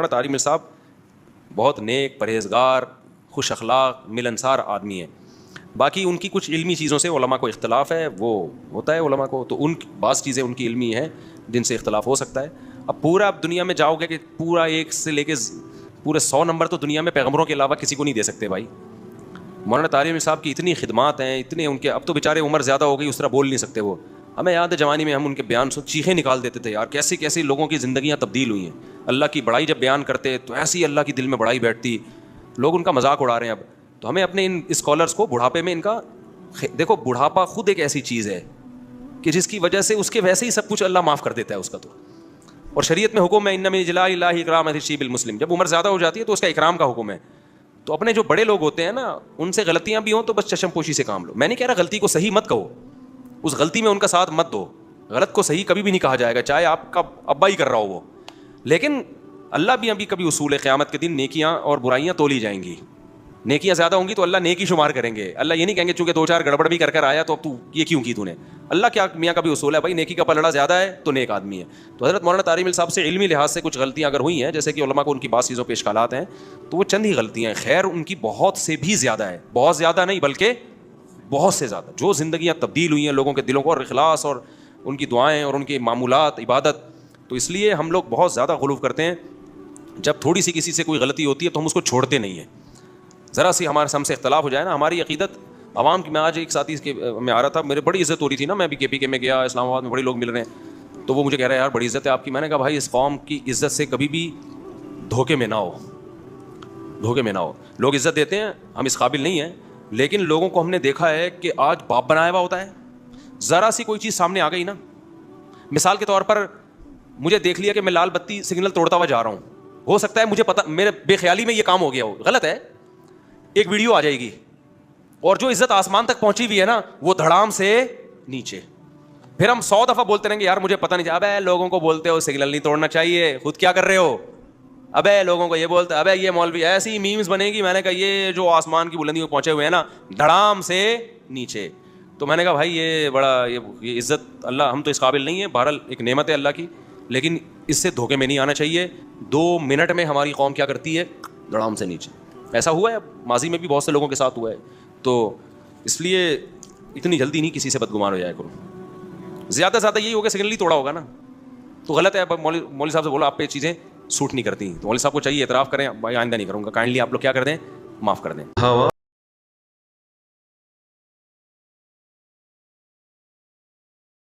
طارق میر صاحب بہت نیک، پرہیزگار، خوش اخلاق، ملنسار آدمی ہیں. باقی ان کی کچھ علمی چیزوں سے علماء کو اختلاف ہے، وہ ہوتا ہے علماء کو، تو ان بعض چیزیں ان کی علمی ہیں جن سے اختلاف ہو سکتا ہے. اب پورا دنیا میں جاؤ گے کہ پورا ایک سے لے کے پورے 100 نمبر تو دنیا میں پیغمبروں کے علاوہ کسی کو نہیں دے سکتے بھائی. مولانا طارق میر صاحب کی اتنی خدمات ہیں، اتنے ان کے، اب تو بیچارے عمر زیادہ ہو گئی، اس طرح بول نہیں سکتے وہ. ہمیں یاد ہے جوانی میں ہم ان کے بیان سن چیخیں نکال دیتے تھے، یار کیسے کیسے لوگوں کی زندگیاں تبدیل ہوئی ہیں. اللہ کی بڑائی جب بیان کرتے تو ایسی اللہ کی دل میں بڑائی بیٹھتی، لوگ ان کا مذاق اڑا رہے ہیں. اب تو ہمیں اپنے ان اسکالرس کو بڑھاپے میں ان کا دیکھو، بڑھاپا خود ایک ایسی چیز ہے کہ جس کی وجہ سے اس کے ویسے ہی سب کچھ اللہ معاف کر دیتا ہے اس کا. تو اور شریعت میں حکم ہے ان من جلال اللہ اکرام الشیب المسلم، جب عمر زیادہ ہو جاتی ہے تو اس کا اکرام کا حکم ہے. تو اپنے جو بڑے لوگ ہوتے ہیں نا، ان سے غلطیاں بھی ہوں تو بس چشم پوشی سے کام لو. میں نہیں کہہ رہا غلطی کو صحیح مت کہو، اس غلطی میں ان کا ساتھ مت دو. غلط کو صحیح کبھی بھی نہیں کہا جائے گا، چاہے آپ کا ابا ہی کر رہا ہو وہ. لیکن اللہ بھی ابھی کبھی اصول ہے، قیامت کے دن نیکیاں اور برائیاں تولی جائیں گی. نیکیاں زیادہ ہوں گی تو اللہ نیکی شمار کریں گے. اللہ یہ نہیں کہیں گے چونکہ 2-4 گڑبڑ بھی کر آیا تو اب تو یہ کیوں کی تو نے. اللہ کیا میاں کا بھی اصول ہے بھائی، نیکی کا پلڑا زیادہ ہے تو نیک آدمی ہے. تو حضرت مولانا طارق میر صاحب سے علمی لحاظ سے کچھ غلطیاں اگر ہوئی ہیں، جیسے کہ علماء کو ان کی بعض چیزوں پہ اشکالات ہیں، تو وہ چند ہی غلطیاں ہیں. خیر ان کی بہت سے بھی زیادہ ہے، بہت زیادہ نہیں بلکہ بہت سے زیادہ، جو زندگیاں تبدیل ہوئی ہیں لوگوں کے دلوں کو، اور اخلاص اور ان کی دعائیں اور ان کے معمولات، عبادت. تو اس لیے ہم لوگ بہت زیادہ غلو کرتے ہیں. جب تھوڑی سی کسی سے کوئی غلطی ہوتی ہے تو ہم اس کو چھوڑتے نہیں ہیں. ذرا سی ہمارے ہم سے اختلاف ہو جائے نا، ہماری عقیدت عوام کی. میں آج ایک ساتھی میں آ رہا تھا، میرے بڑی عزت ہو رہی تھی نا، میں بھی کے پی کے میں گیا، اسلام آباد میں بڑے لوگ مل رہے ہیں، تو وہ مجھے کہہ رہے ہیں یار بڑی عزت ہے آپ کی. میں نے کہا بھائی اس قوم کی عزت سے کبھی بھی دھوکے میں نہ ہو، دھوکے میں نہ ہو. لوگ عزت دیتے ہیں، ہم اس قابل نہیں ہیں، لیکن لوگوں کو ہم نے دیکھا ہے کہ آج باپ بنایا ہوا ہوتا ہے. ذرا سی کوئی چیز سامنے آ گئی نا، مثال کے طور پر مجھے دیکھ لیا کہ میں لال بتی سگنل توڑتا ہوا جا رہا ہوں، ہو سکتا ہے مجھے پتہ، میرے بے خیالی میں یہ کام ہو گیا ہو، غلط ہے. ایک ویڈیو آ جائے گی اور جو عزت آسمان تک پہنچی ہوئی ہے نا، وہ دھڑام سے نیچے. پھر ہم 100 دفعہ بولتے رہیں گے یار مجھے پتہ نہیں. ابے لوگوں کو بولتے ہو سگنل نہیں توڑنا چاہیے، خود کیا کر رہے ہو؟ ابے لوگوں کو یہ بولتے، ابے یہ مولوی، ایسی میمز بنے گی. میں نے کہا یہ جو آسمان کی بلندی میں پہنچے ہوئے ہیں نا، دھڑام سے نیچے. تو میں نے کہا بھائی یہ بڑا یہ عزت اللہ، ہم تو اس قابل نہیں ہیں. بہرحال ایک نعمت ہے اللہ کی، لیکن اس سے دھوکے میں نہیں آنا چاہیے. 2 منٹ میں ہماری قوم کیا کرتی ہے؟ دھڑام سے نیچے. ایسا ہوا ہے ماضی میں بھی بہت سے لوگوں کے ساتھ ہوا ہے. تو اس لیے اتنی جلدی نہیں کسی سے بدگمان ہو جائے کرو. زیادہ سے زیادہ یہی ہوگا سگنل ہی توڑا ہوگا نا تو غلط ہے. مولوی صاحب سے بولا آپ پہ چیزیں سوٹ نہیں کرتی، تو مولوی صاحب کو چاہیے اعتراف کریں بھائی آئندہ نہیں کروں گا، کائنڈلی آپ لوگ کیا کر دیں، معاف کر دیں.